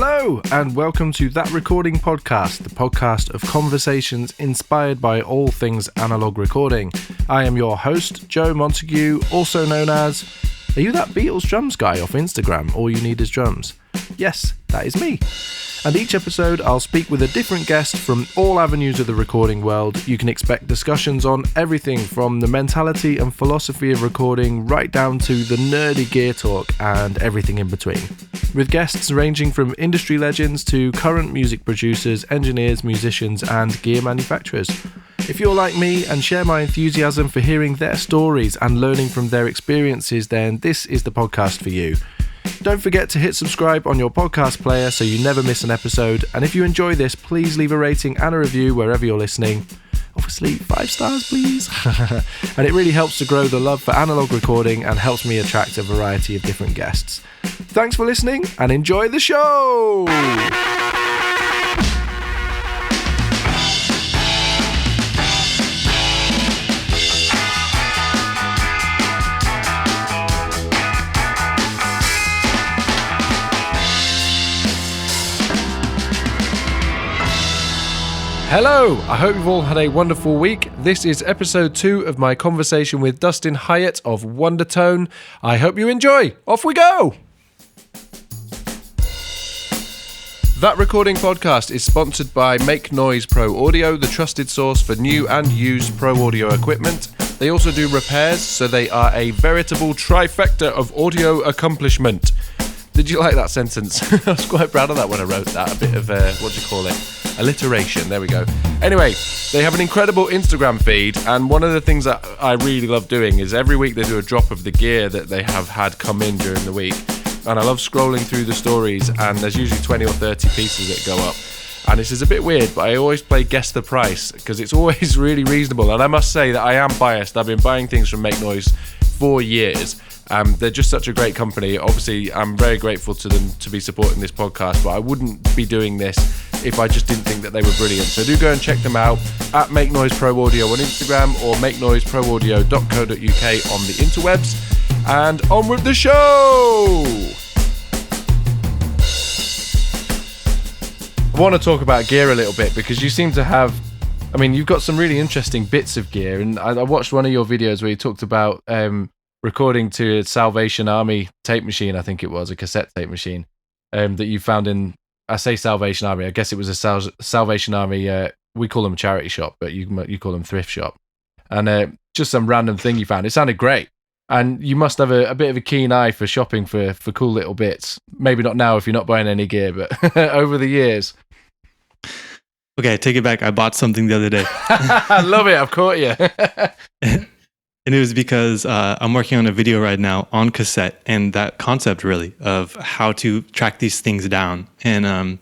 Hello, and welcome to That Recording Podcast, the podcast of conversations inspired by all things analog recording. I am your host, Joe Montague, also known as... Are you that Beatles drums guy off Instagram? All you need is drums. Yes, that is me. And each episode I'll speak with a different guest from all avenues of the recording world. You can expect discussions on everything from the mentality and philosophy of recording right down to the nerdy gear talk and everything in between. With guests ranging from industry legends to current music producers, engineers, musicians and gear manufacturers. If you're like me and share my enthusiasm for hearing their stories and learning from their experiences, then this is the podcast for you. Don't forget to hit subscribe on your podcast player so you never miss an episode. And if you enjoy this, please leave a rating and a review wherever you're listening. Obviously, 5 stars, please. And it really helps to grow the love for analog recording and helps me attract a variety of different guests. Thanks for listening and enjoy the show! Hello, I hope you've all had a wonderful week. This is episode 2 of my conversation with Dustin Hyatt of Vvundertone. I hope you enjoy. Off we go! That Recording Podcast is sponsored by Make Noise Pro Audio, the trusted source for new and used pro audio equipment. They also do repairs, so they are a veritable trifecta of audio accomplishment. Did you like that sentence? I was quite proud of that when I wrote that. A bit of, alliteration. There we go. Anyway, they have an incredible Instagram feed, and one of the things that I really love doing is every week they do a drop of the gear that they have had come in during the week. And I love scrolling through the stories, and there's usually 20 or 30 pieces that go up. And this is a bit weird, but I always play guess the price, because it's always really reasonable. And I must say that I am biased. I've been buying things from Make Noise for years. They're just such a great company. Obviously, I'm very grateful to them to be supporting this podcast, but I wouldn't be doing this if I just didn't think that they were brilliant. So do go and check them out at Make Noise Pro Audio on Instagram or makenoiseproaudio.co.uk on the interwebs. And on with the show! I want to talk about gear a little bit because you seem to have... I mean, you've got some really interesting bits of gear, and I watched one of your videos where you talked about... recording to a Salvation Army tape machine, I think it was, a cassette tape machine, that you found in, I say Salvation Army, I guess it was a Salvation Army, we call them a charity shop, but you call them thrift shop. And just some random thing you found. It sounded great. And you must have a bit of a keen eye for shopping for cool little bits. Maybe not now if you're not buying any gear, but over the years. Okay, take it back. I bought something the other day. I love it. I've caught you. And it was because I'm working on a video right now on cassette, and that concept really of how to track these things down. And I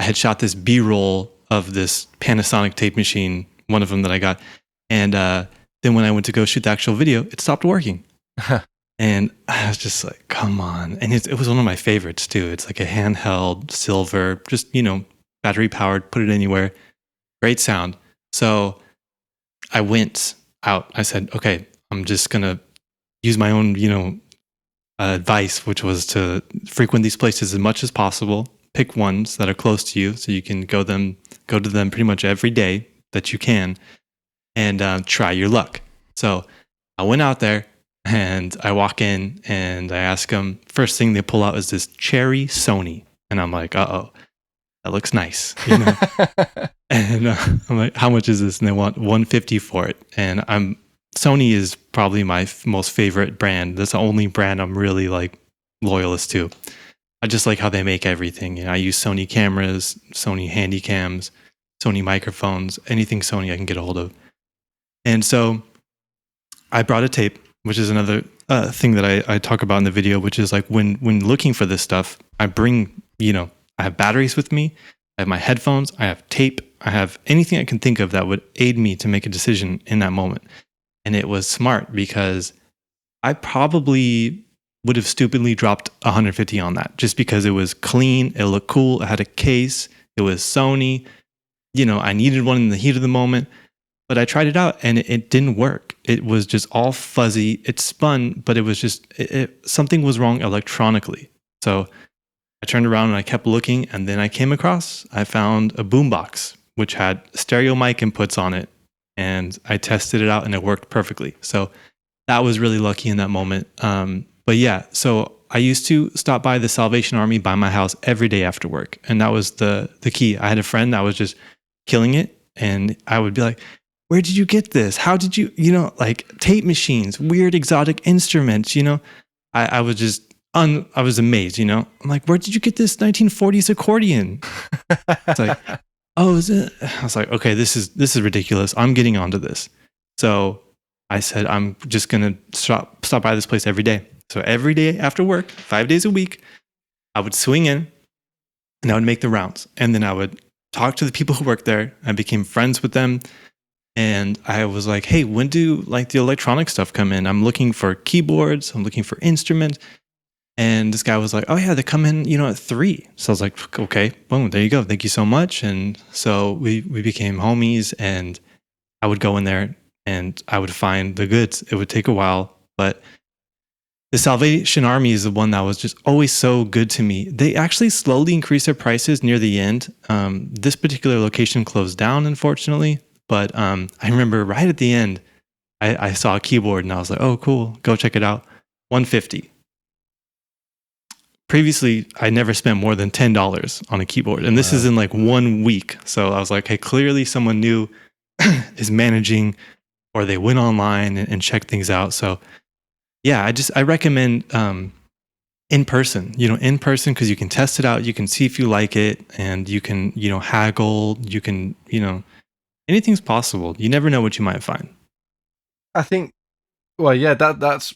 had shot this B-roll of this Panasonic tape machine, one of them that I got. And then when I went to go shoot the actual video, it stopped working. And I was just like, come on. And it was one of my favorites too. It's like a handheld, silver, just, battery powered, put it anywhere. Great sound. So I went out. I said, okay, I'm just going to use my own, advice, which was to frequent these places as much as possible. Pick ones that are close to you so you can go to them pretty much every day that you can, and try your luck. So I went out there and I walk in and I ask them, first thing they pull out is this cherry Sony. And I'm like, uh-oh, that looks nice. And I'm like, how much is this? And they want $150 for it. And Sony is probably my most favorite brand. That's the only brand I'm really loyalist to. I just like how they make everything. I use Sony cameras, Sony handycams, Sony microphones, anything Sony I can get a hold of. And so I brought a tape, which is another thing that I talk about in the video, which is when looking for this stuff, I bring, I have batteries with me, I have my headphones, I have tape, I have anything I can think of that would aid me to make a decision in that moment. And it was smart because I probably would have stupidly dropped $150 on that just because it was clean, it looked cool, it had a case, it was Sony. I needed one in the heat of the moment, but I tried it out and it didn't work. It was just all fuzzy. It spun, but it was just, something was wrong electronically. So I turned around and I kept looking, and then I found a boombox which had stereo mic inputs on it, and I tested it out and it worked perfectly. So that was really lucky in that moment. But yeah, so I used to stop by the Salvation Army by my house every day after work, and that was the key. I had a friend that was just killing it, and I would be like, where did you get this? How did you, like tape machines, weird exotic instruments, I was just, I was amazed, I'm like, where did you get this 1940s accordion? It's like, oh, is it? I was like, okay, this is ridiculous. I'm getting onto this. So I said, I'm just going to stop by this place every day. So every day after work, 5 days a week, I would swing in and I would make the rounds. And then I would talk to the people who work there. I became friends with them. And I was like, hey, when do like the electronic stuff come in? I'm looking for keyboards. I'm looking for instruments. And this guy was like, oh yeah, they come in, at 3. So I was like, okay, boom, there you go. Thank you so much. And so we became homies, and I would go in there and I would find the goods. It would take a while, but the Salvation Army is the one that was just always so good to me. They actually slowly increased their prices near the end. This particular location closed down, unfortunately. But I remember right at the end, I saw a keyboard and I was like, oh, cool, go check it out. $150. Previously, I never spent more than $10 on a keyboard. And this is in like 1 week. So I was like, hey, clearly someone new is managing, or they went online and checked things out. So yeah, I recommend in person, because you can test it out. You can see if you like it, and you can, haggle, you can, anything's possible. You never know what you might find. I think, well, yeah, that's,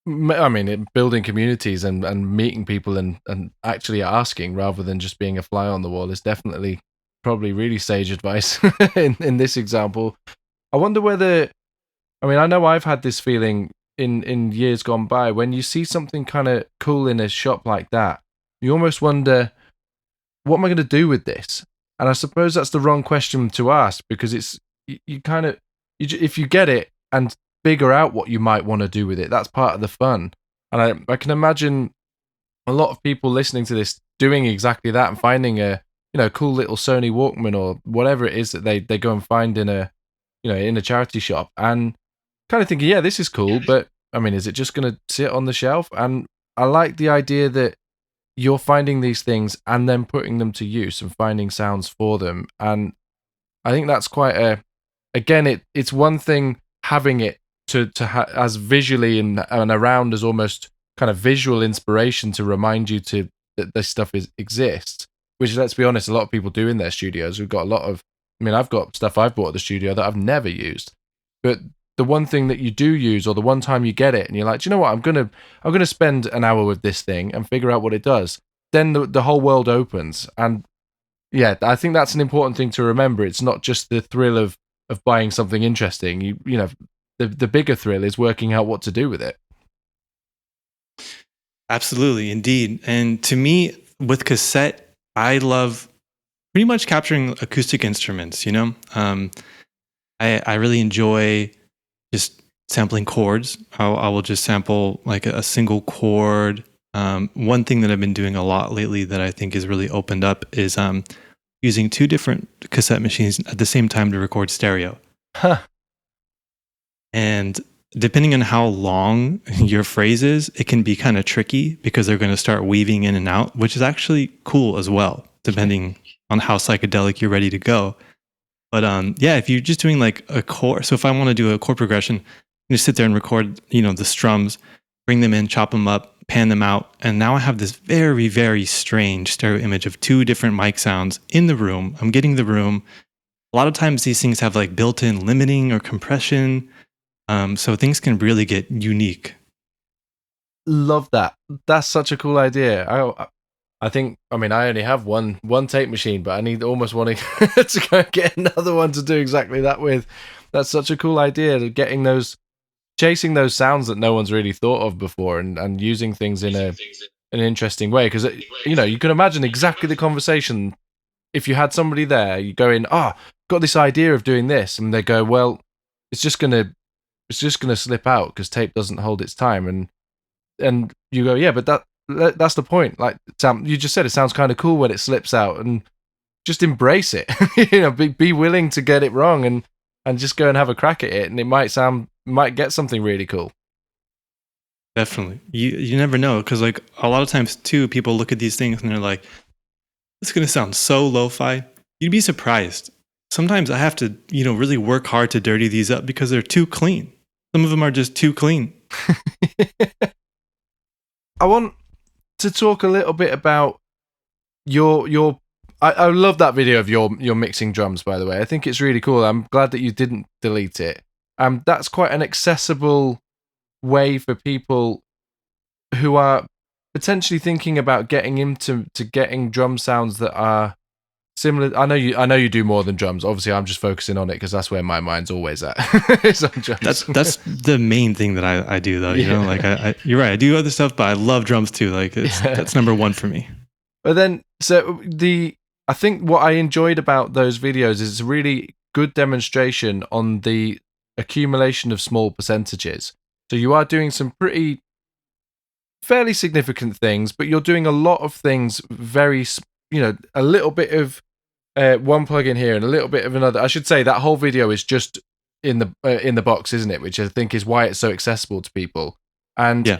I mean, building communities and meeting people and actually asking rather than just being a fly on the wall is definitely probably really sage advice in this example. I wonder whether, I mean, I know I've had this feeling in years gone by, when you see something kind of cool in a shop like that, you almost wonder, what am I going to do with this? And I suppose that's the wrong question to ask, because it's, you kind of, if you get it and figure out what you might want to do with it, that's part of the fun. And I can imagine a lot of people listening to this doing exactly that and finding a cool little Sony Walkman or whatever it is that they go and find in a in a charity shop, and kind of thinking, yeah, this is cool, but I mean, is it just going to sit on the shelf? And I like the idea that you're finding these things and then putting them to use and finding sounds for them. And I think that's quite again, it's one thing having it as visually and around as almost kind of visual inspiration to remind you that this stuff exists, which, let's be honest, a lot of people do in their studios. We've got a lot of, I mean, I've got stuff I've bought at the studio that I've never used, but the one thing that you do use, or the one time you get it and you're like, do you know what, I'm gonna spend an hour with this thing and figure out what it does, then the whole world opens. And yeah, I think that's an important thing to remember. It's not just the thrill of buying something interesting. The bigger thrill is working out what to do with it. Absolutely, indeed. And to me, with cassette, I love pretty much capturing acoustic instruments. I really enjoy just sampling chords. I will just sample like a single chord. One thing that I've been doing a lot lately that I think is really opened up is using 2 different cassette machines at the same time to record stereo. Huh. And depending on how long your phrase is, it can be kind of tricky, because they're going to start weaving in and out, which is actually cool as well, depending on how psychedelic you're ready to go. But yeah, if you're just doing like a chord, so if I want to do a chord progression, you just sit there and record, the strums, bring them in, chop them up, pan them out, and now I have this very, very strange stereo image of 2 different mic sounds in the room. I'm getting the room. A lot of times these things have like built-in limiting or compression, so things can really get unique. Love that. That's such a cool idea. I think, I mean, I only have one tape machine, but I need almost wanting to go and get another one to do exactly that with. That's such a cool idea, chasing those sounds that no one's really thought of before, and using things in an interesting way. Because you can imagine exactly the conversation if you had somebody there. You go in, got this idea of doing this, and they go, well, it's just gonna slip out because tape doesn't hold its time, and you go, yeah, but that's the point. Like Sam, you just said, it sounds kind of cool when it slips out, and just embrace it. Be willing to get it wrong, and just go and have a crack at it, and it might get something really cool. Definitely. You never know, because like a lot of times too, people look at these things and they're like, "It's gonna sound so lo-fi." You'd be surprised. Sometimes I have to, really work hard to dirty these up because they're too clean. Some of them are just too clean. I want to talk a little bit about your. I love that video of your mixing drums, by the way. I think it's really cool. I'm glad that you didn't delete it. That's quite an accessible way for people who are potentially thinking about getting into getting drum sounds that are similar. I know you do more than drums. Obviously, I'm just focusing on it because that's where my mind's always at. It's on drums. That's the main thing that I do, though. Like I you're right. I do other stuff, but I love drums too. Like that's number one for me. But then, I think what I enjoyed about those videos is a really good demonstration on the accumulation of small percentages. So you are doing some fairly significant things, but you're doing a lot of things very, a little bit of one plugin here and a little bit of another. I should say that whole video is just in the box, isn't it? Which I think is why it's so accessible to people. And yeah,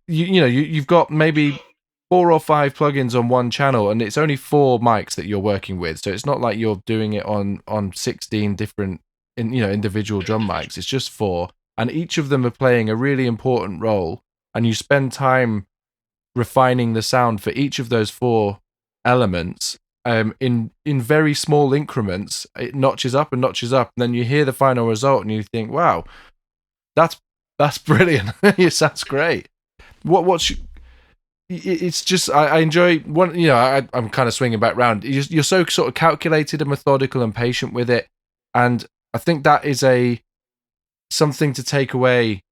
you've got maybe 4 or 5 plugins on one channel, and it's only 4 mics that you're working with. So it's not like you're doing it on 16 different individual drum mics. It's just 4. And each of them are playing a really important role, and you spend time refining the sound for each of those 4 elements in very small increments. It notches up and notches up, and then you hear the final result and you think, wow, that's brilliant. It sounds great. It's just I enjoy one. I'm kind of swinging back round. You're so sort of calculated and methodical and patient with it, and I think that is something to take away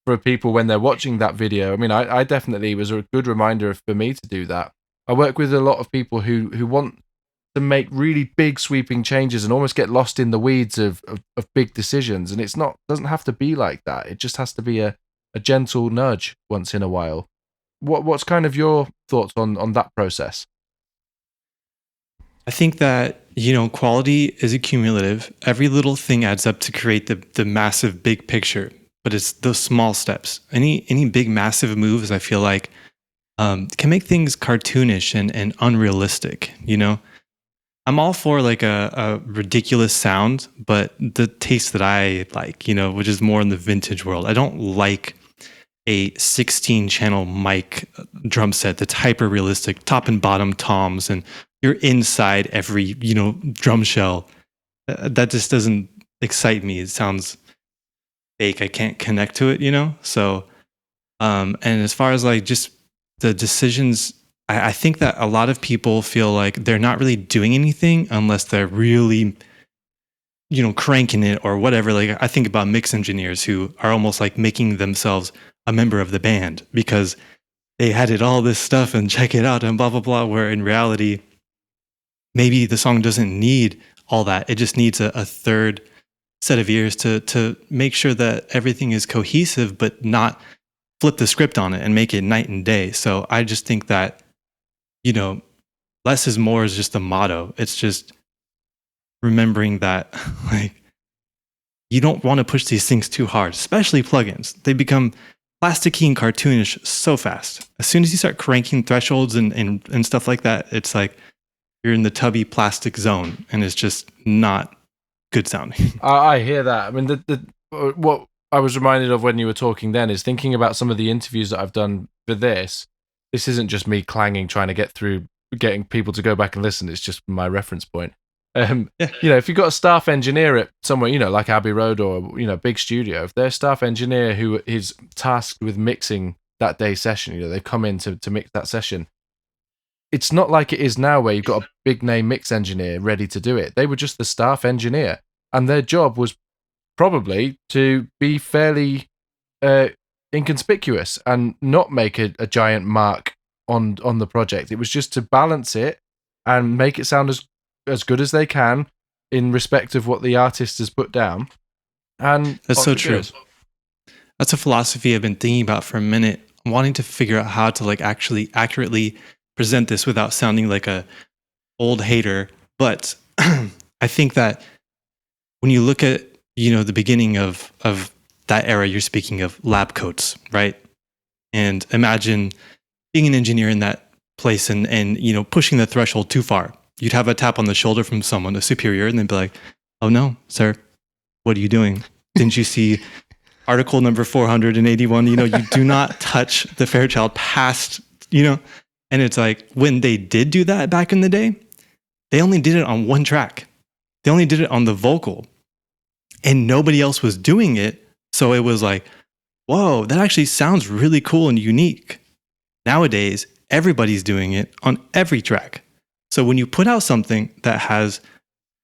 for people when they're watching that video. I mean, I definitely was a good reminder for me to do that. I work with a lot of people who want to make really big sweeping changes and almost get lost in the weeds of big decisions, and doesn't have to be like that. It just has to be a gentle nudge once in a while. What's kind of your thoughts on that process? I think that, quality is accumulative. Every little thing adds up to create the massive big picture, but it's those small steps. Any big massive moves, I feel like, can make things cartoonish and unrealistic, I'm all for like a ridiculous sound, but the taste that I like, which is more in the vintage world. I don't like a 16-channel mic drum set that's hyper realistic, top and bottom toms, and you're inside every drum shell. That just doesn't excite me. It sounds fake. I can't connect to it, So, and as far as like just the decisions, I think that a lot of people feel like they're not really doing anything unless they're really cranking it or whatever. Like I think about mix engineers who are almost like making themselves a member of the band because they added all this stuff and check it out and blah, blah, blah, where in reality, maybe the song doesn't need all that. It just needs a third set of ears to make sure that everything is cohesive, but not flip the script on it and make it night and day. So I just think that, less is more is just the motto. It's just remembering that like you don't want to push these things too hard, especially plugins. They become plasticky and cartoonish so fast. As soon as you start cranking thresholds and stuff like that, it's like you're in the tubby plastic zone, and it's just not good sounding. I hear that. I mean, what I was reminded of when you were talking then is thinking about some of the interviews that I've done for this. This isn't just me clanging, trying to getting people to go back and listen. It's just my reference point. If you've got a staff engineer at somewhere, like Abbey Road or, big studio, if their staff engineer who is tasked with mixing that day's session, they've come in to mix that session. It's not like it is now where you've got a big name mix engineer ready to do it. They were just the staff engineer, and their job was probably to be fairly inconspicuous and not make a giant mark on the project. It was just to balance it and make it sound as good as they can in respect of what the artist has put down. And that's so true. That's a philosophy I've been thinking about for a minute I'm wanting to figure out how to like actually accurately present this without sounding like a old hater. But I think that when you look at, the beginning of that era, you're speaking of lab coats, right? And imagine being an engineer in that place and pushing the threshold too far. You'd have a tap on the shoulder from someone, a superior, and they'd be like, "Oh no, sir, what are you doing? Didn't you see article number 481? You do not touch the Fairchild past, And it's like, when they did do that back in the day, they only did it on one track. They only did it on the vocal, and nobody else was doing it. So it was like, whoa, that actually sounds really cool and unique. Nowadays, everybody's doing it on every track. So when you put out something that has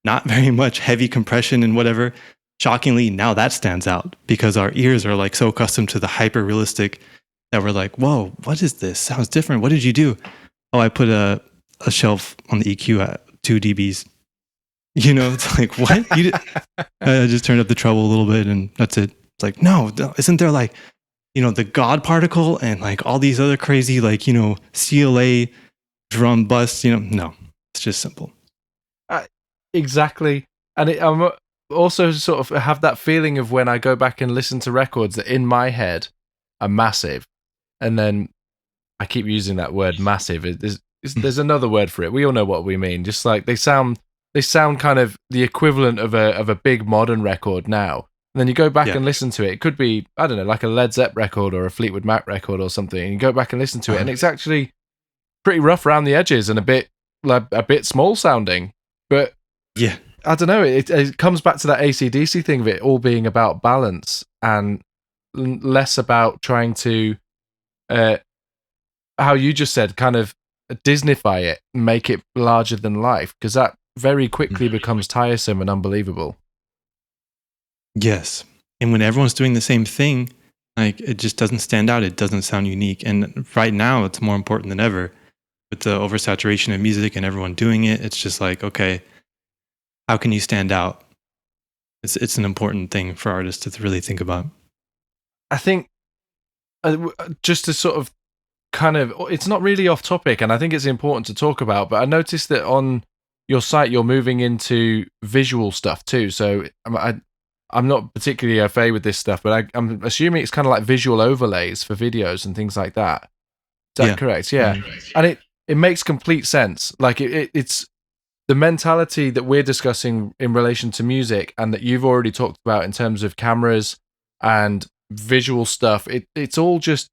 not very much heavy compression and whatever, shockingly, now that stands out because our ears are like so accustomed to the hyper realistic that we're like, whoa, what is this? Sounds different. What did you do? Oh, I put a shelf on the EQ at 2 dBs. It's like, what? I just turned up the treble a little bit and that's it. It's like, no, isn't there like, the God particle and like all these other crazy, like, CLA drum busts, no, it's just simple. Exactly. And I'm also sort of have that feeling of when I go back and listen to records that in my head are massive. And then I keep using that word massive. There's another word for it. We all know what we mean. Just like they sound kind of the equivalent of a big modern record now. And then you go back and listen to it. It could be, I don't know, like a Led Zepp record or a Fleetwood Mac record or something. And you go back and listen to it, and it's actually pretty rough around the edges and a bit small sounding. But yeah, I don't know. It comes back to that AC/DC thing of it all being about balance and less about trying to, how you just said, kind of Disneyfy it, make it larger than life, because that very quickly becomes tiresome and unbelievable. Yes. And when everyone's doing the same thing, like it just doesn't stand out. It doesn't sound unique. And right now it's more important than ever with the oversaturation of music and everyone doing it. It's just like, okay, how can you stand out? It's an important thing for artists to really think about. I think just to sort of kind of, it's not really off topic, and I think it's important to talk about, but I noticed that on your site, you're moving into visual stuff too. So I'm not particularly au fait with this stuff, but I'm assuming it's kind of like visual overlays for videos and things like that. Is that correct? Yeah. And it makes complete sense. Like it's the mentality that we're discussing in relation to music and that you've already talked about in terms of cameras and visual stuff. It's all just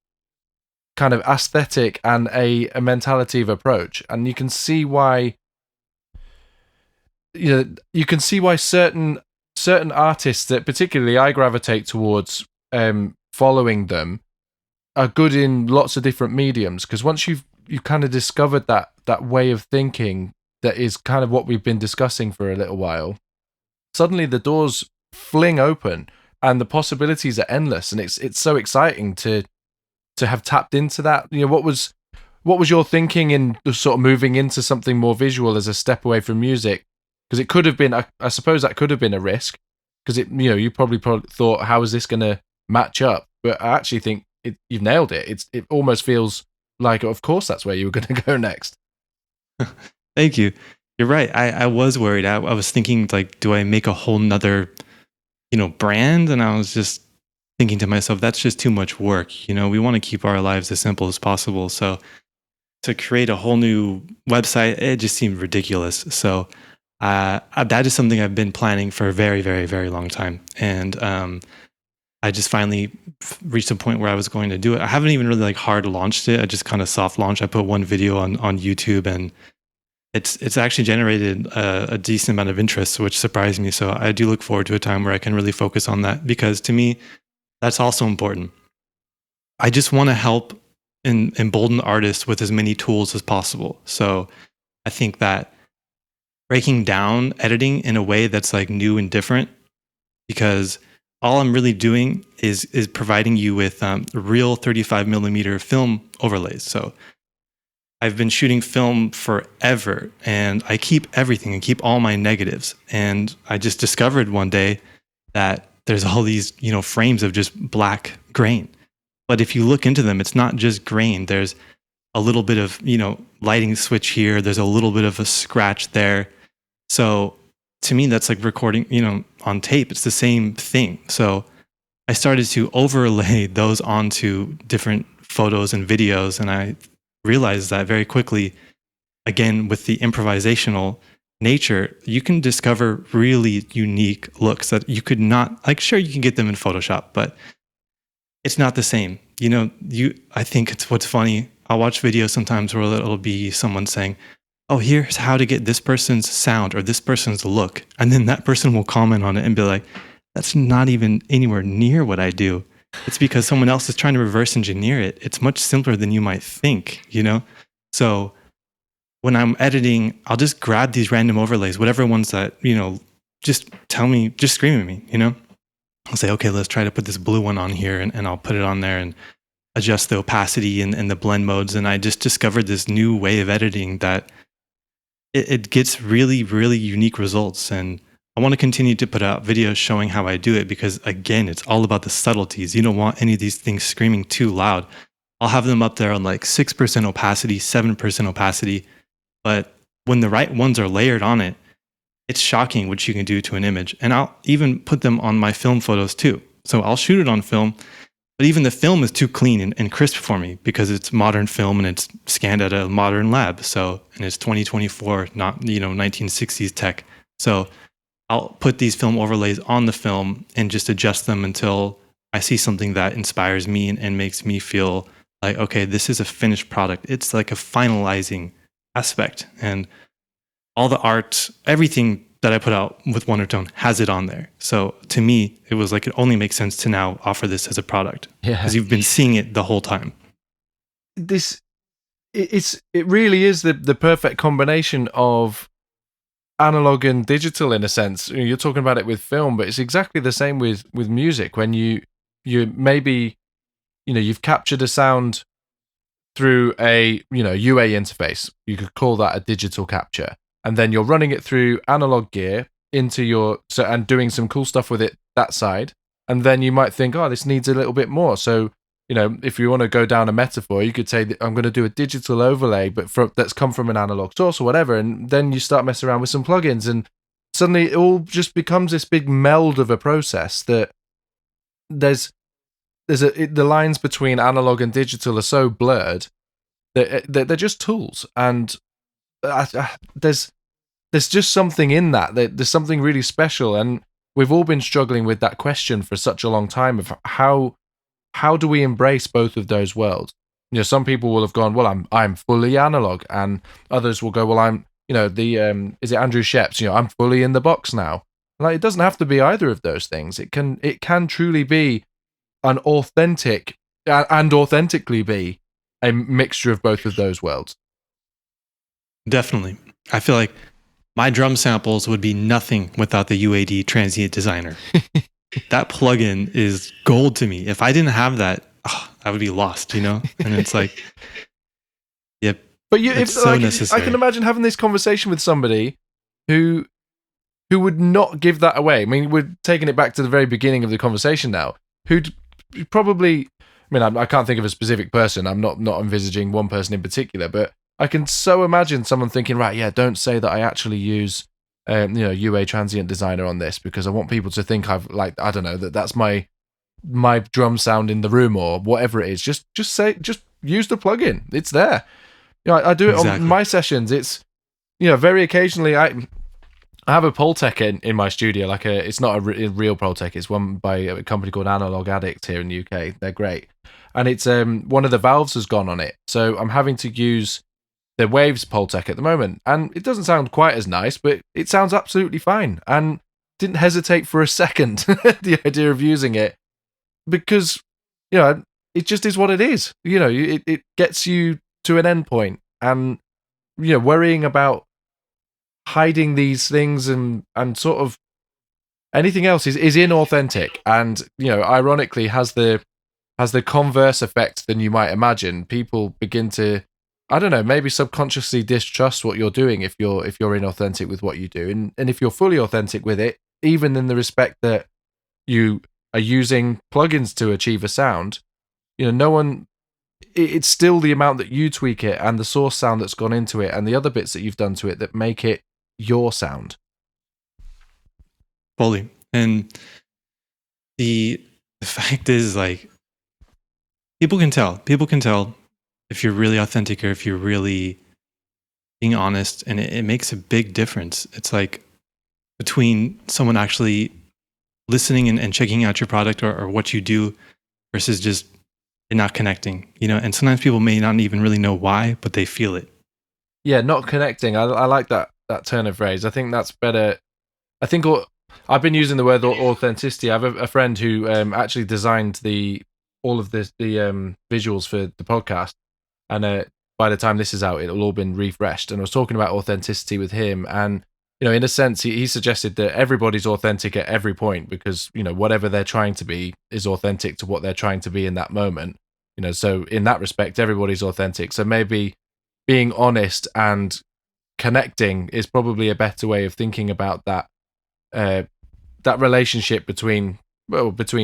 kind of aesthetic and a mentality of approach. And you can see why, you can see why certain artists that particularly I gravitate towards following them are good in lots of different mediums, because once you've kind of discovered that way of thinking that is kind of what we've been discussing for a little while, suddenly the doors fling open and the possibilities are endless, and it's so exciting to have tapped into that. What was your thinking in sort of moving into something more visual as a step away from music? Because it could have been, I suppose that could have been a risk, because you probably thought, how is this going to match up? But I actually think you've nailed it. It almost feels like, of course, that's where you were going to go next. Thank you. You're right. I was worried. I was thinking, like, do I make a whole nother, brand? And I was just thinking to myself, that's just too much work. We want to keep our lives as simple as possible. So to create a whole new website, it just seemed ridiculous. So that is something I've been planning for a very, very, very long time. And I just finally reached a point where I was going to do it. I haven't even really like hard launched it. I just kind of soft launched. I put one video on YouTube, and it's actually generated a decent amount of interest, which surprised me. So I do look forward to a time where I can really focus on that, because to me, that's also important. I just want to help and embolden artists with as many tools as possible. So I think that breaking down editing in a way that's like new and different, because all I'm really doing is providing you with real 35 millimeter film overlays. So I've been shooting film forever, and I keep everything and keep all my negatives. And I just discovered one day that there's all these, frames of just black grain. But if you look into them, it's not just grain. There's a little bit of, lighting switch here. There's a little bit of a scratch there. So to me, that's like recording, on tape. It's the same thing. So I started to overlay those onto different photos and videos. And I realized that very quickly, again, with the improvisational nature, you can discover really unique looks that you could not, like, sure, you can get them in Photoshop, but it's not the same. I think it's what's funny. I'll watch videos sometimes where it'll be someone saying, oh, here's how to get this person's sound or this person's look. And then that person will comment on it and be like, that's not even anywhere near what I do. It's because someone else is trying to reverse engineer it. It's much simpler than you might think, So when I'm editing, I'll just grab these random overlays, whatever ones that, just scream at me, I'll say, okay, let's try to put this blue one on here, and I'll put it on there and adjust the opacity and the blend modes. And I just discovered this new way of editing that it gets really, really unique results. And I want to continue to put out videos showing how I do it because, again, it's all about the subtleties. You don't want any of these things screaming too loud. I'll have them up there on like 6% opacity, 7% opacity. But when the right ones are layered on it, it's shocking what you can do to an image. And I'll even put them on my film photos too. So I'll shoot it on film, but even the film is too clean and crisp for me because it's modern film and it's scanned at a modern lab. And it's 2024, not, 1960s tech. So I'll put these film overlays on the film and just adjust them until I see something that inspires me and makes me feel like, okay, this is a finished product. It's like a finalizing aspect. And all the art, everything that I put out with Vvundertone has it on there. So to me, it was like, it only makes sense to now offer this as a product. Yeah. Because you've been seeing it the whole time. It really is the perfect combination of analog and digital in a sense. You're talking about it with film, but it's exactly the same with music. When you maybe, you've captured a sound through a, UA interface. You could call that a digital capture. And then you're running it through analog gear into and doing some cool stuff with it that side. And then you might think, oh, this needs a little bit more. So, if you want to go down a metaphor, you could say that I'm going to do a digital overlay, but that's come from an analog source or whatever. And then you start messing around with some plugins, and suddenly it all just becomes this big meld of a process that the lines between analog and digital are so blurred that they're just tools. And there's just something in that. There's something really special, and we've all been struggling with that question for such a long time of how do we embrace both of those worlds. Some people will have gone, well, I'm fully analog, and others will go, well, I'm is it Andrew Sheps, I'm fully in the box now. Like, it doesn't have to be either of those things. It can truly be an authentic and authentically be a mixture of both of those worlds. Definitely. I feel like my drum samples would be nothing without the UAD Transient Designer. That plugin is gold to me. If I didn't have that, I would be lost, And it's like, yep. But it's so necessary. I can imagine having this conversation with somebody who would not give that away. I mean, we're taking it back to the very beginning of the conversation now. Who'd probably, I can't think of a specific person. I'm not envisaging one person in particular, but I can so imagine someone thinking, right, yeah, don't say that I actually use, UA Transient Designer on this because I want people to think I've, like, I don't know, that's my drum sound in the room or whatever it is. Just use the plugin. It's there. I do it on my sessions. It's, very occasionally I have a Pultec in my studio. Like it's not a real Pultec. It's one by a company called Analogue Addict here in the UK. They're great, and it's one of the valves has gone on it, so I'm having to use the Waves Pultec at the moment, and it doesn't sound quite as nice, but it sounds absolutely fine, and didn't hesitate for a second the idea of using it because it just is what it is. It gets you to an end point, and worrying about hiding these things and sort of anything else is inauthentic, and ironically has the converse effect than you might imagine. People begin to, I don't know, maybe subconsciously distrust what you're doing if you're inauthentic with what you do, and if you're fully authentic with it, even in the respect that you are using plugins to achieve a sound, no one, it's still the amount that you tweak it and the source sound that's gone into it and the other bits that you've done to it that make it your sound. Fully. And the fact is, like, people can tell if you're really authentic or if you're really being honest, and it makes a big difference. It's like between someone actually listening and checking out your product or what you do versus just you're not connecting, and sometimes people may not even really know why, but they feel it. Yeah, not connecting. I like that turn of phrase. I think that's better. I think I've been using the word authenticity. I have a friend who actually designed all of the visuals for the podcast, and by the time this is out, it'll all been refreshed. And I was talking about authenticity with him, and in a sense, he suggested that everybody's authentic at every point because whatever they're trying to be is authentic to what they're trying to be in that moment. So in that respect, everybody's authentic. So maybe being honest and connecting is probably a better way of thinking about that relationship between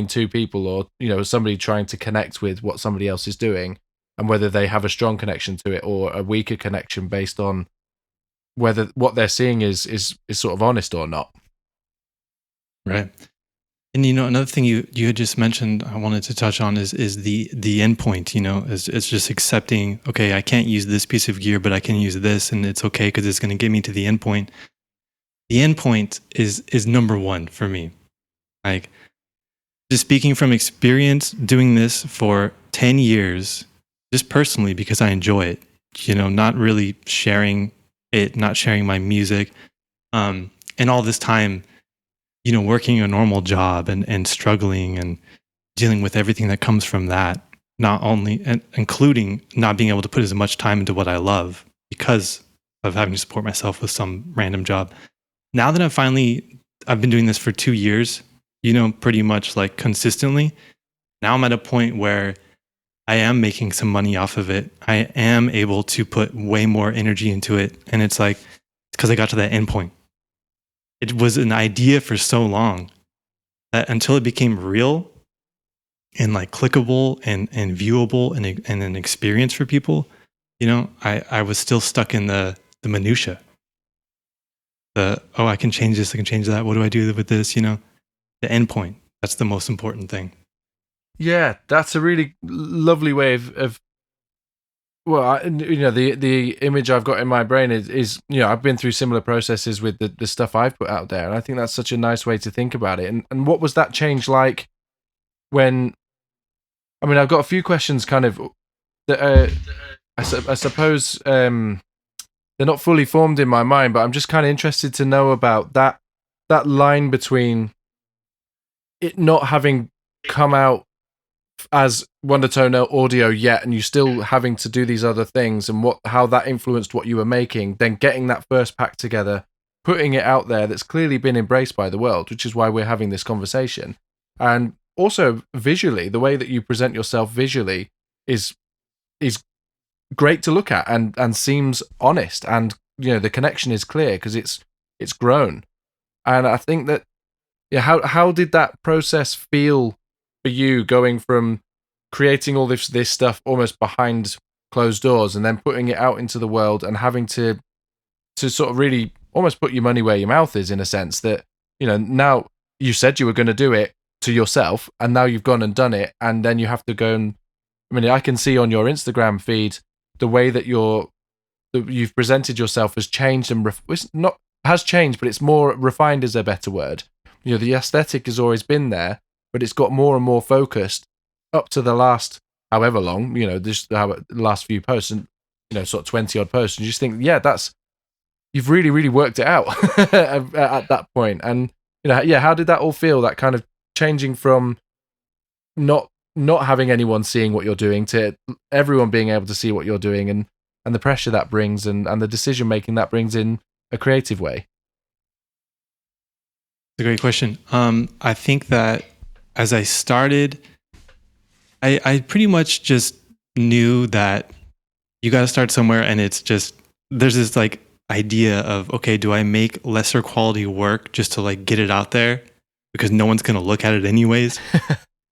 two people, or somebody trying to connect with what somebody else is doing, and whether they have a strong connection to it or a weaker connection based on whether what they're seeing is sort of honest or not. Right. And another thing you had just mentioned I wanted to touch on is the endpoint. It's just accepting, okay, I can't use this piece of gear, but I can use this, and it's okay because it's going to get me to the endpoint. The endpoint is number one for me. Like, just speaking from experience, doing this for 10 years, just personally because I enjoy it. Not really sharing it, not sharing my music, and all this time, working a normal job and struggling and dealing with everything that comes from that, not only, and including not being able to put as much time into what I love because of having to support myself with some random job. Now that I've been doing this for 2 years, pretty much like consistently. Now I'm at a point where I am making some money off of it. I am able to put way more energy into it. And it's because I got to that endpoint. It was an idea for so long that until it became real and like clickable and viewable and an experience for people, I was still stuck in the minutia. I can change this, I can change that. What do I do with this? The endpoint. That's the most important thing. Yeah, that's a really lovely way of well, the image I've got in my brain is I've been through similar processes with the stuff I've put out there, and I think that's such a nice way to think about it. And what was that change like when? I mean, I've got a few questions, kind of that I suppose they're not fully formed in my mind, but I'm just kind of interested to know about that line between it not having come out as Vvundertone audio yet, and you still having to do these other things, and how that influenced what you were making, then getting that first pack together, putting it out there that's clearly been embraced by the world, which is why we're having this conversation. And also visually, the way that you present yourself visually is great to look at and seems honest, and the connection is clear because it's grown. And I think that how did that process feel for you, going from creating all this stuff almost behind closed doors and then putting it out into the world and having to sort of really almost put your money where your mouth is, in a sense that now you said you were going to do it to yourself, and now you've gone and done it, and then you have to go and I can see on your Instagram feed the way that you've presented yourself has changed, and has changed, but it's more refined is a better word. The aesthetic has always been there, but it's got more and more focused up to the last however long, the last few posts, and sort of 20 odd posts, and you just think, you've really, really worked it out at that point. And how did that all feel? That kind of changing from not having anyone seeing what you're doing to everyone being able to see what you're doing, and the pressure that brings, and the decision making that brings in a creative way. It's a great question. I think that as I started, I pretty much just knew that you got to start somewhere, and it's just, there's this like idea of, okay, do I make lesser quality work just to like get it out there because no one's going to look at it anyways,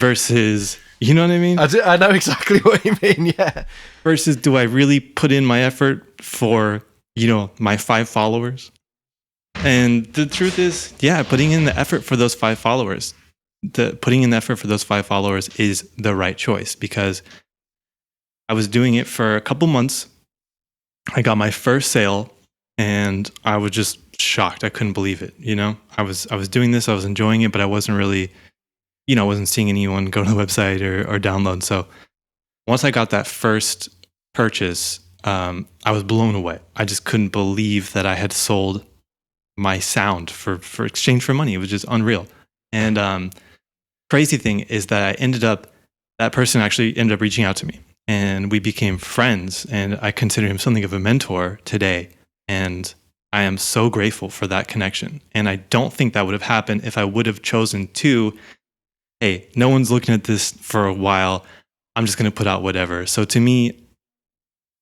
versus You know what I mean? I know exactly what you mean. Yeah. Versus, do I really put in my effort for, my 5 followers? And the truth is, yeah, putting in the effort for those 5 followers, is the right choice, because I was doing it for a couple months. I got my first sale and I was just shocked. I couldn't believe it. I was doing this, I was enjoying it, but I wasn't really, I wasn't seeing anyone go to the website or download. So once I got that first purchase, I was blown away. I just couldn't believe that I had sold my sound for exchange for money. It was just unreal. And crazy thing is that that person actually ended up reaching out to me, and we became friends, and I consider him something of a mentor today. And I am so grateful for that connection. And I don't think that would have happened if I would have chosen to, hey, no one's looking at this for a while, I'm just going to put out whatever. So to me,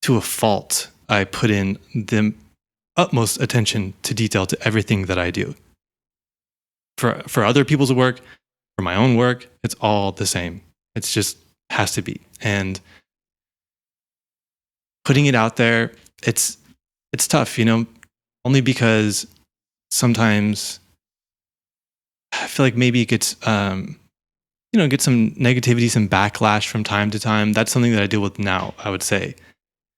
to a fault, I put in the utmost attention to detail to everything that I do. For other people's work, for my own work, it's all the same. It's just has to be. And putting it out there, it's tough, only because sometimes I feel like maybe it gets get some negativity, some backlash from time to time. That's something that I deal with now, I would say.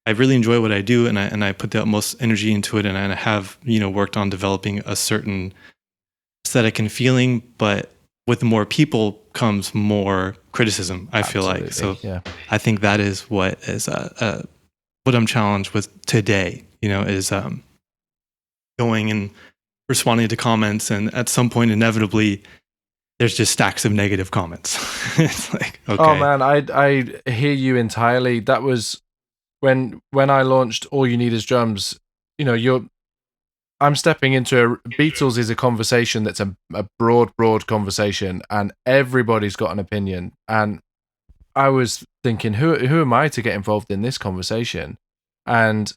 I really enjoy what I do, and I put the utmost energy into it, and I have, worked on developing a certain aesthetic and feeling, but with more people comes more criticism, I feel like. So yeah. I think that is what is what I'm challenged with today, is going and responding to comments, and at some point inevitably there's just stacks of negative comments. It's like, okay. Oh man, I hear you entirely. That was when I launched All You Need Is Drums. I'm stepping into Beatles is a conversation that's a broad conversation, and everybody's got an opinion. And I was thinking, who am I to get involved in this conversation? And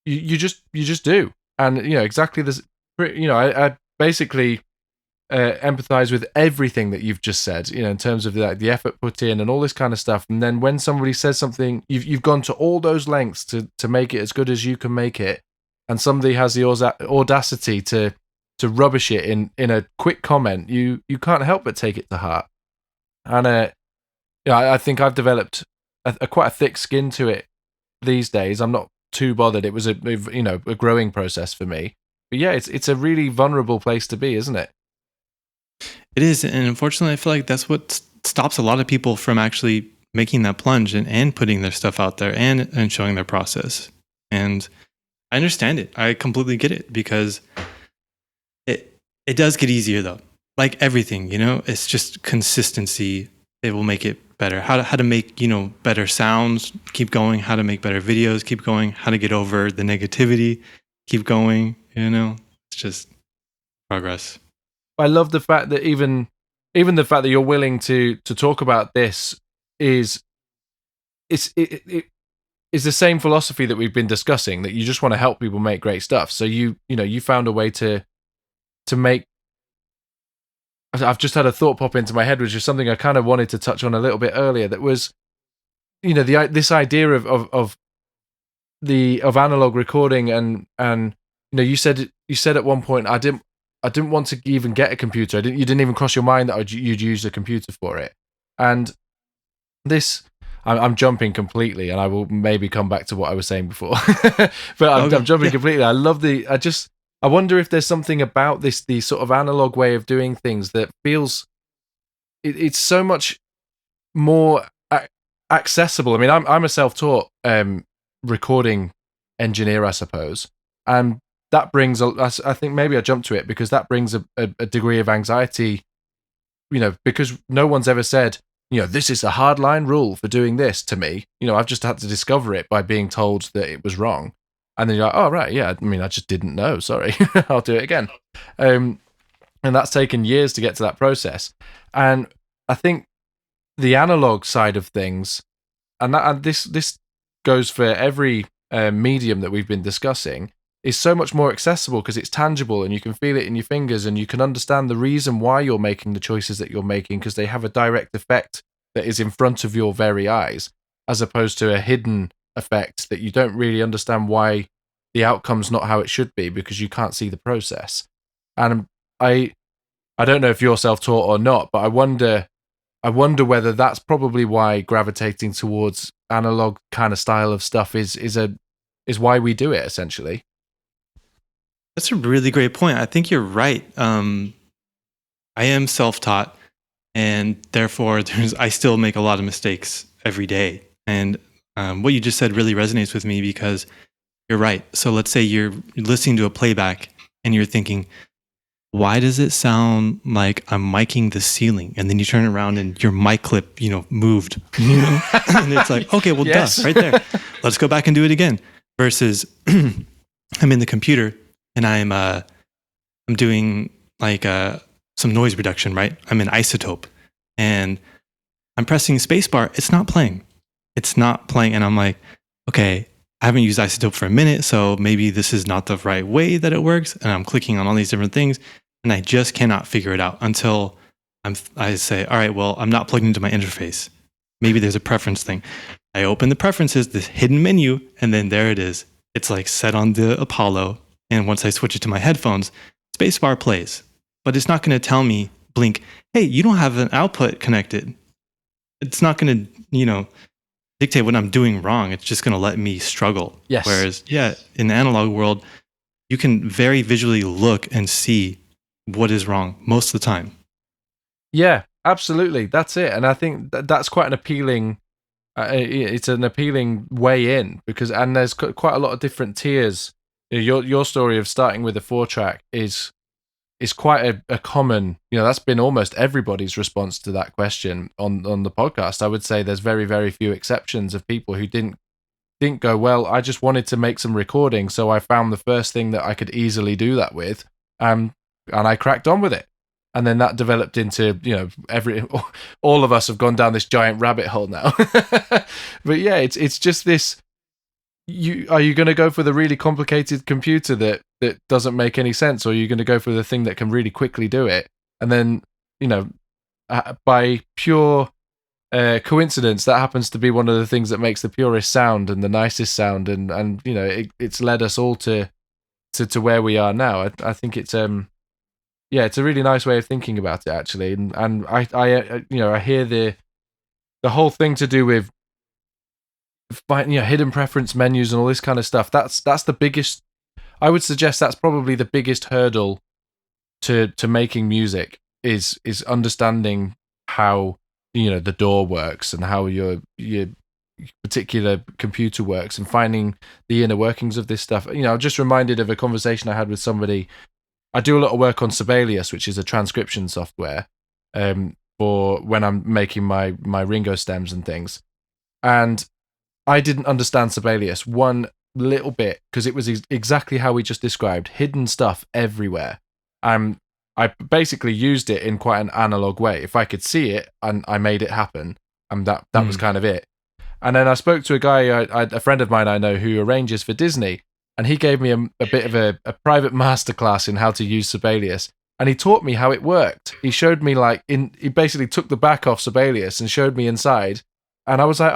you just do. And exactly this. I basically empathize with everything that you've just said. In terms of the effort put in and all this kind of stuff. And then when somebody says something, you've gone to all those lengths to make it as good as you can make it. And somebody has the audacity to rubbish it in a quick comment, you can't help but take it to heart. And I think I've developed quite a thick skin to it these days. I'm not too bothered. It was a growing process for me. But yeah, it's a really vulnerable place to be, isn't it? It is, and unfortunately, I feel like that's what stops a lot of people from actually making that plunge and putting their stuff out there and showing their process. And I understand it. I completely get it, because it does get easier though. Like everything, it's just consistency. It will make it better. How to make, better sounds, keep going. How to make better videos, keep going. How to get over the negativity, keep going. It's just progress. I love the fact that even the fact that you're willing to talk about this is the same philosophy that we've been discussing, that you just want to help people make great stuff. So you found a way to make. I've just had a thought pop into my head, which is something I kind of wanted to touch on a little bit earlier. That was, this idea of analog recording, and you said at one point, I didn't want to even get a computer. You didn't even cross your mind that you'd use a computer for it. And this, I'm jumping completely, and I will maybe come back to what I was saying before. But I'm jumping completely. I wonder if there's something about the sort of analog way of doing things that feels it's so much more accessible. I mean, I'm a self-taught recording engineer, I suppose, and that brings I think maybe I jumped to it because that brings a degree of anxiety, because no one's ever said, this is a hardline rule for doing this to me. I've just had to discover it by being told that it was wrong. And then you're like, oh, right, yeah, I mean, I just didn't know. Sorry, I'll do it again. And that's taken years to get to that process. And I think the analog side of things, and this goes for every medium that we've been discussing, is so much more accessible because it's tangible and you can feel it in your fingers and you can understand the reason why you're making the choices that you're making because they have a direct effect that is in front of your very eyes, as opposed to a hidden effect that you don't really understand why the outcome's not how it should be because you can't see the process. And I don't know if you're self-taught or not, but I wonder whether that's probably why gravitating towards analog kind of style of stuff is why we do it, essentially. That's a really great point. I think you're right. I am self-taught, and therefore I still make a lot of mistakes every day. And what you just said really resonates with me because you're right. So let's say you're listening to a playback and you're thinking, why does it sound like I'm miking the ceiling? And then you turn around and your mic clip, moved. And it's like, okay, well, yes. Duh, right there. Let's go back and do it again. Versus I'm in the computer and I'm doing like some noise reduction, right? I'm in Isotope and I'm pressing spacebar. It's not playing. And I'm like, okay, I haven't used Isotope for a minute, so maybe this is not the right way that it works. And I'm clicking on all these different things, and I just cannot figure it out until I say, all right, well, I'm not plugged into my interface. Maybe there's a preference thing. I open the preferences, this hidden menu, and then there it is. It's like set on the Apollo, and once I switch it to my headphones, spacebar plays. But it's not going to tell me, blink, hey, you don't have an output connected. It's not going to, dictate what I'm doing wrong. It's just going to let me struggle. Yes. Whereas, in the analog world, you can very visually look and see what is wrong most of the time. Yeah, absolutely. That's it. And I think that's quite an appealing, it's an appealing way in and there's quite a lot of different tiers. Your story of starting with a 4-track is quite a common, that's been almost everybody's response to that question on the podcast. I would say there's very, very few exceptions of people who didn't go, well, I just wanted to make some recording, so I found the first thing that I could easily do that with, and I cracked on with it. And then that developed into, all of us have gone down this giant rabbit hole now. But yeah, it's just this, are you going to go for the really complicated computer that doesn't make any sense, or are you going to go for the thing that can really quickly do it? And then, by pure coincidence, that happens to be one of the things that makes the purest sound and the nicest sound, and it's led us all to where we are now. I think it's it's a really nice way of thinking about it, actually, and I hear the whole thing to do with hidden preference menus and all this kind of stuff. That's the biggest. I would suggest that's probably the biggest hurdle to making music is understanding how the DAW works and how your particular computer works, and finding the inner workings of this stuff. I'm just reminded of a conversation I had with somebody. I do a lot of work on Sibelius, which is a transcription software for when I'm making my Ringo stems and things, and I didn't understand Sibelius one little bit because it was exactly how we just described, hidden stuff everywhere. I basically used it in quite an analog way. If I could see it, and I made it happen, and that was kind of it. And then I spoke to a guy, a friend of mine I know, who arranges for Disney, and he gave me a bit of a private masterclass in how to use Sibelius, and he taught me how it worked. He showed me he basically took the back off Sibelius and showed me inside, and I was like,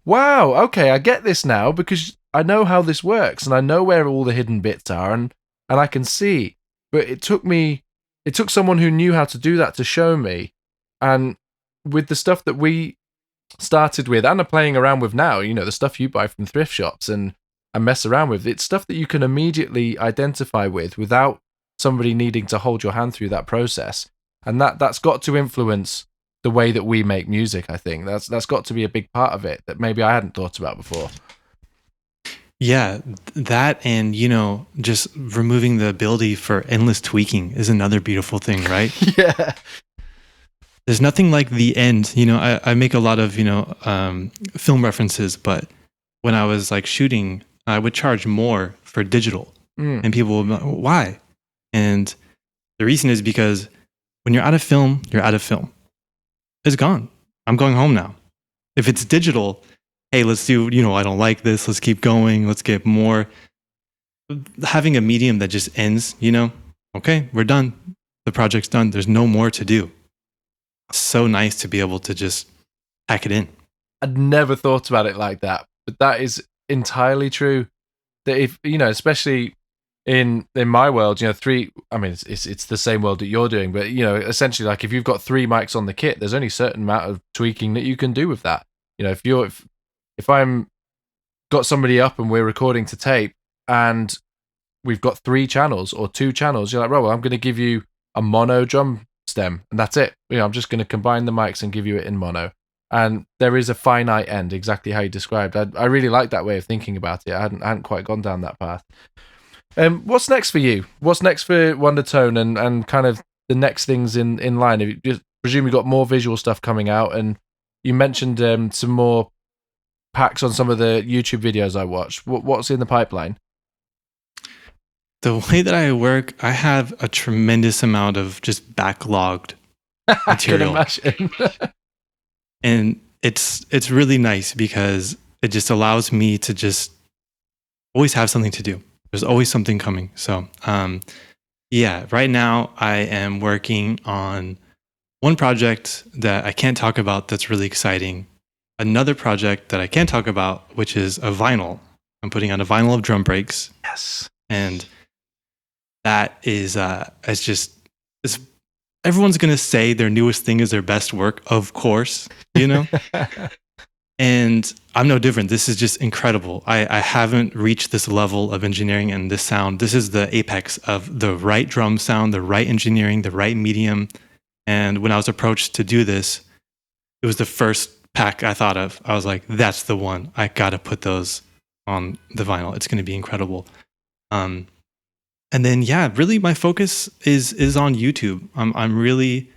wow, okay, I get this now because I know how this works and I know where all the hidden bits are and I can see. But it took someone who knew how to do that to show me. And with the stuff that we started with and are playing around with now, the stuff you buy from thrift shops and mess around with, it's stuff that you can immediately identify with without somebody needing to hold your hand through that process. And that's got to influence the way that we make music. I think that's got to be a big part of it that maybe I hadn't thought about before. Yeah, that and just removing the ability for endless tweaking is another beautiful thing, right? Yeah. There's nothing like the end. I make a lot of film references, but when I was shooting, I would charge more for digital, and people would be like, why? And the reason is because when you're out of film, you're out of film. It's gone. I'm going home now. If it's digital, hey, let's do, I don't like this. Let's keep going. Let's get more. Having a medium that just ends, okay, we're done. The project's done. There's no more to do. It's so nice to be able to just pack it in. I'd never thought about it like that, but that is entirely true. That if especially in my world, three. I mean, it's the same world that you're doing, but essentially, like if you've got 3 mics on the kit, there's only a certain amount of tweaking that you can do with that. If I'm got somebody up and we're recording to tape, and we've got 3 channels or 2 channels, you're like, well, I'm going to give you a mono drum stem, and that's it. I'm just going to combine the mics and give you it in mono. And there is a finite end, exactly how you described. I really like that way of thinking about it. I hadn't quite gone down that path. What's next for you? What's next for Vvundertone and kind of the next things in line? I presume you've got more visual stuff coming out, and you mentioned some more packs on some of the YouTube videos I watched. What's in the pipeline? The way that I work, I have a tremendous amount of just backlogged material. I can imagine. And it's really nice because it just allows me to just always have something to do. There's always something coming. So, right now I am working on one project that I can't talk about that's really exciting. Another project that I can talk about, which is a vinyl. I'm putting on a vinyl of drum breaks. Yes. And that is, it's everyone's going to say their newest thing is their best work, of course, And I'm no different. This is just incredible. I haven't reached this level of engineering and this sound. This is the apex of the right drum sound, the right engineering, the right medium. And when I was approached to do this, it was the first pack I thought of. I was like, that's the one. I got to put those on the vinyl. It's going to be incredible. And then, really my focus is on YouTube. I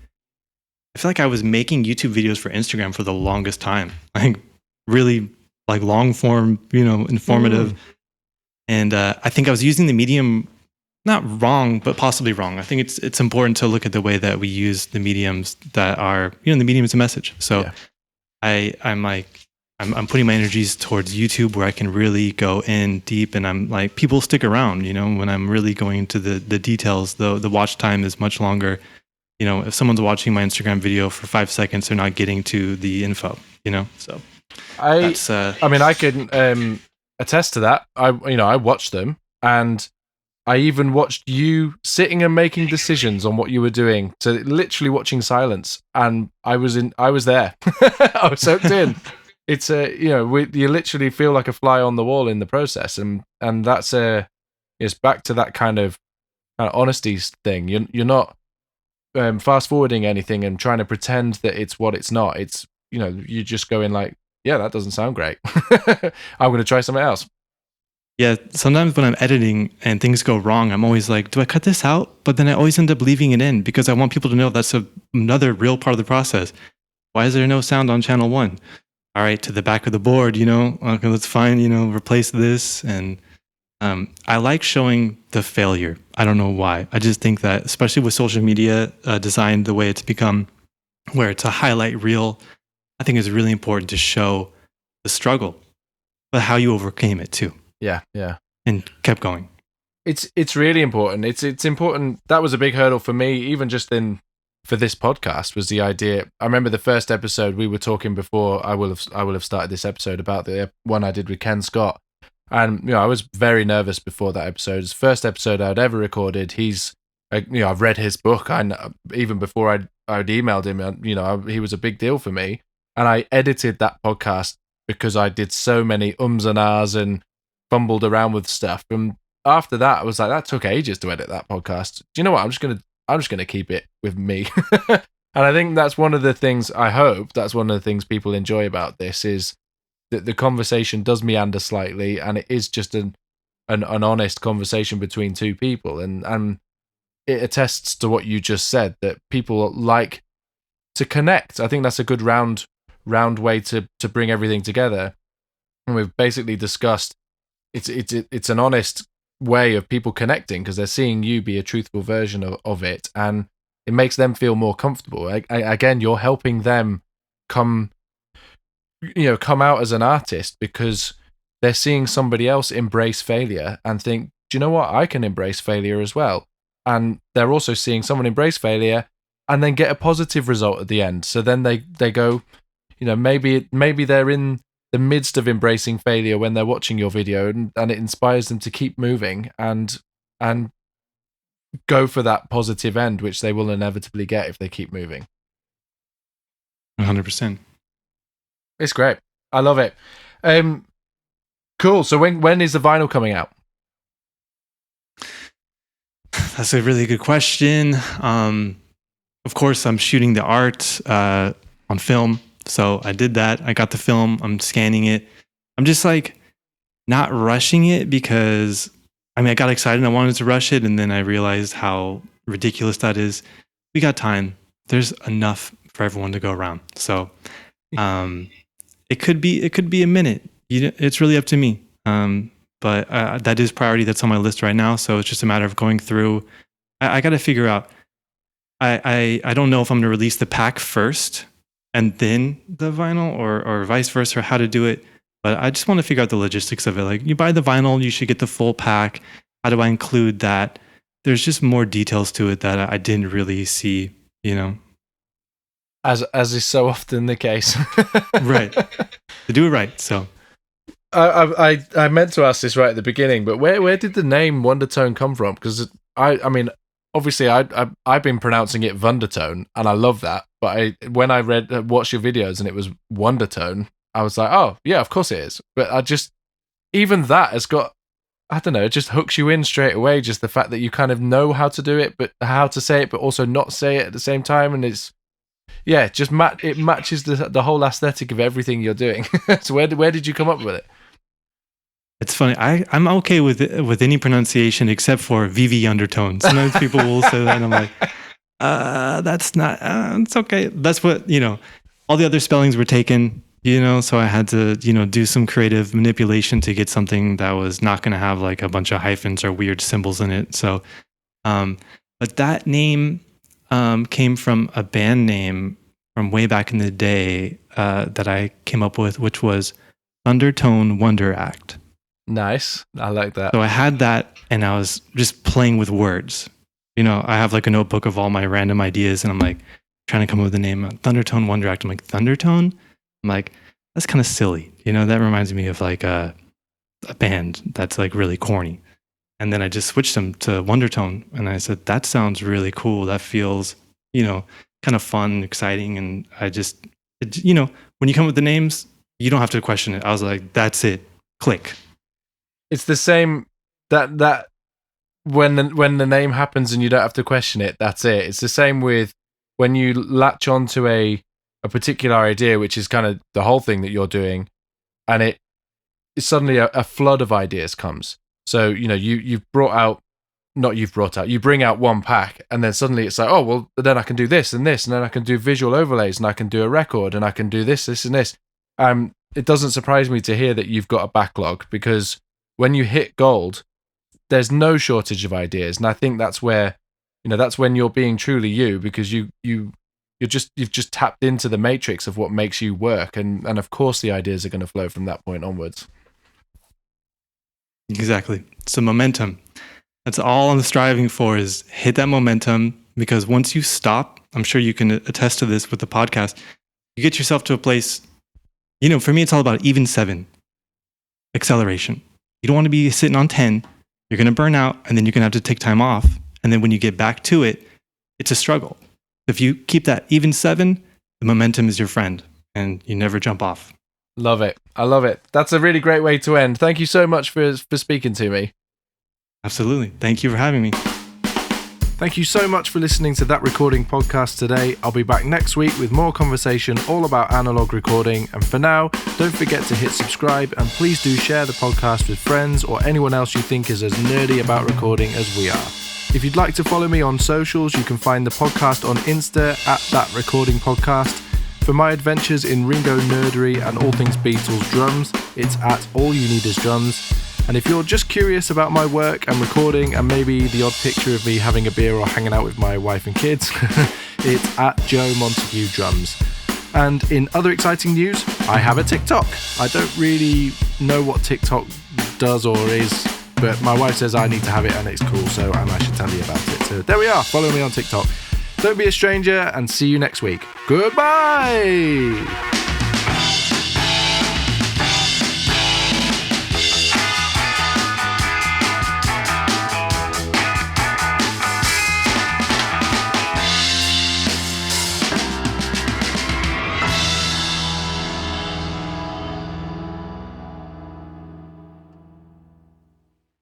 feel like I was making YouTube videos for Instagram for the longest time. Like really like long form, informative. And I think I was using the medium, not wrong, but possibly wrong. I think it's important to look at the way that we use the mediums that are, the medium is a message. So I'm putting my energies towards YouTube where I can really go in deep, and I'm like, people stick around, when I'm really going into the details, the watch time is much longer. If someone's watching my Instagram video for 5 seconds, they're not getting to the info, so I can attest to that. I watched them, and I even watched you sitting and making decisions on what you were doing. So literally watching silence, and I was there. I was soaked in. It's you literally feel like a fly on the wall in the process, and that's it's back to that kind of honesty thing. You're not fast forwarding anything and trying to pretend that it's what it's not. It's you're just going like, yeah, that doesn't sound great. I'm going to try something else. Yeah, sometimes when I'm editing and things go wrong, I'm always like, do I cut this out? But then I always end up leaving it in because I want people to know that's another real part of the process. Why is there no sound on channel 1? All right, to the back of the board, okay, let's find, replace this. And I like showing the failure. I don't know why. I just think that, especially with social media designed the way it's become, where it's a highlight reel, I think it's really important to show the struggle, but how you overcame it too. Yeah. And kept going. It's really important. It's important. That was a big hurdle for me, even just for this podcast, was the idea. I remember the first episode we were talking before I will have started this episode about the one I did with Ken Scott. And I was very nervous before that episode. It's the first episode I'd ever recorded. I've read his book. Even before I'd emailed him, he was a big deal for me. And I edited that podcast because I did so many ums and ahs and fumbled around with stuff. And after that, I was like, that took ages to edit that podcast. Do you know what? I'm just gonna keep it with me. And I think that's one of the things. I hope that's one of the things people enjoy about this is that the conversation does meander slightly, and it is just an honest conversation between two people, and it attests to what you just said, that people like to connect. I think that's a good round way to bring everything together. And we've basically discussed it's an honest way of people connecting because they're seeing you be a truthful version of it, and it makes them feel more comfortable. Again, you're helping them come out as an artist because they're seeing somebody else embrace failure and think, do you know what? I can embrace failure as well. And they're also seeing someone embrace failure and then get a positive result at the end. So then they go, maybe they're in the midst of embracing failure when they're watching your video, and it inspires them to keep moving and go for that positive end, which they will inevitably get if they keep moving. 100%. It's great. I love it. Cool. So when is the vinyl coming out? That's a really good question. Of course, I'm shooting the art on film. So I did that. I got the film. I'm scanning it. I'm just like not rushing it because I got excited. I wanted to rush it. And then I realized how ridiculous that is. We got time. There's enough for everyone to go around. So it could be a minute. It's really up to me. But that is priority. That's on my list right now. So it's just a matter of going through. I got to figure out. I don't know if I'm going to release the pack first and then the vinyl or vice versa, or how to do it. But I just want to figure out the logistics of it. Like, you buy the vinyl, you should get the full pack. How do I include that? There's just more details to it that I didn't really see, As is so often the case. Right. To do it right. So I meant to ask this right at the beginning, but where did the name Vvundertone come from? Because I mean, obviously I've been pronouncing it Vvundertone, and I love that. But when I watched your videos and it was Vvundertone, I was like, oh yeah, of course it is. But even that has got, I don't know, it just hooks you in straight away. Just the fact that you kind of know how to do it, but how to say it, but also not say it at the same time, and it's just it matches the whole aesthetic of everything you're doing. So where did you come up with it? It's funny. I'm okay with any pronunciation except for Vvundertone. Sometimes people will say that, and I'm like, that's not. It's okay. That's what all the other spellings were taken. So I had to do some creative manipulation to get something that was not going to have like a bunch of hyphens or weird symbols in it. So, but that name came from a band name from way back in the day that I came up with, which was Vvundertone Wonder Act. Nice. I like that. So I had that, and I was just playing with words. I have like a notebook of all my random ideas, and I'm like trying to come up with a name. Vvundertone Wonder Act. I'm like, Thundertone? I'm like, that's kind of silly. That reminds me of like a band that's like really corny. And then I just switched them to Vvundertone, and I said, that sounds really cool. That feels, kind of fun, exciting. And I just, when you come with the names, you don't have to question it. I was like, that's it. Click. It's the same that when the name happens and you don't have to question it, that's it. It's the same with when you latch onto a particular idea, which is kind of the whole thing that you're doing, and it suddenly a flood of ideas comes. So you bring out one pack, and then suddenly it's like, oh well, then I can do this and this, and then I can do visual overlays, and I can do a record, and I can do this and this. It doesn't surprise me to hear that you've got a backlog, because when you hit gold, there's no shortage of ideas, and I think that's where, that's when you're being truly you, because you've just tapped into the matrix of what makes you work, and of course the ideas are going to flow from that point onwards. Exactly. So momentum. That's all I'm striving for, is hit that momentum, because once you stop, I'm sure you can attest to this with the podcast, you get yourself to a place, for me, it's all about even 7 acceleration. You don't want to be sitting on 10. You're going to burn out, and then you're going to have to take time off. And then when you get back to it, it's a struggle. If you keep that even 7, the momentum is your friend, and you never jump off. Love it. I love it. That's a really great way to end. Thank you so much for speaking to me. Absolutely. Thank you for having me. Thank you so much for listening to That Recording Podcast today. I'll be back next week with more conversation all about analog recording. And for now, don't forget to hit subscribe, and please do share the podcast with friends or anyone else you think is as nerdy about recording as we are. If you'd like to follow me on socials, you can find the podcast on Insta at That Recording Podcast. For my adventures in Ringo nerdery and all things Beatles drums, it's at All You Need Is Drums. And if you're just curious about my work and recording, and maybe the odd picture of me having a beer or hanging out with my wife and kids, it's at Joe Montague Drums. And in other exciting news, I have a TikTok. I don't really know what TikTok does or is, but my wife says I need to have it and it's cool, and I should tell you about it. So there we are, follow me on TikTok. Don't be a stranger, and see you next week. Goodbye!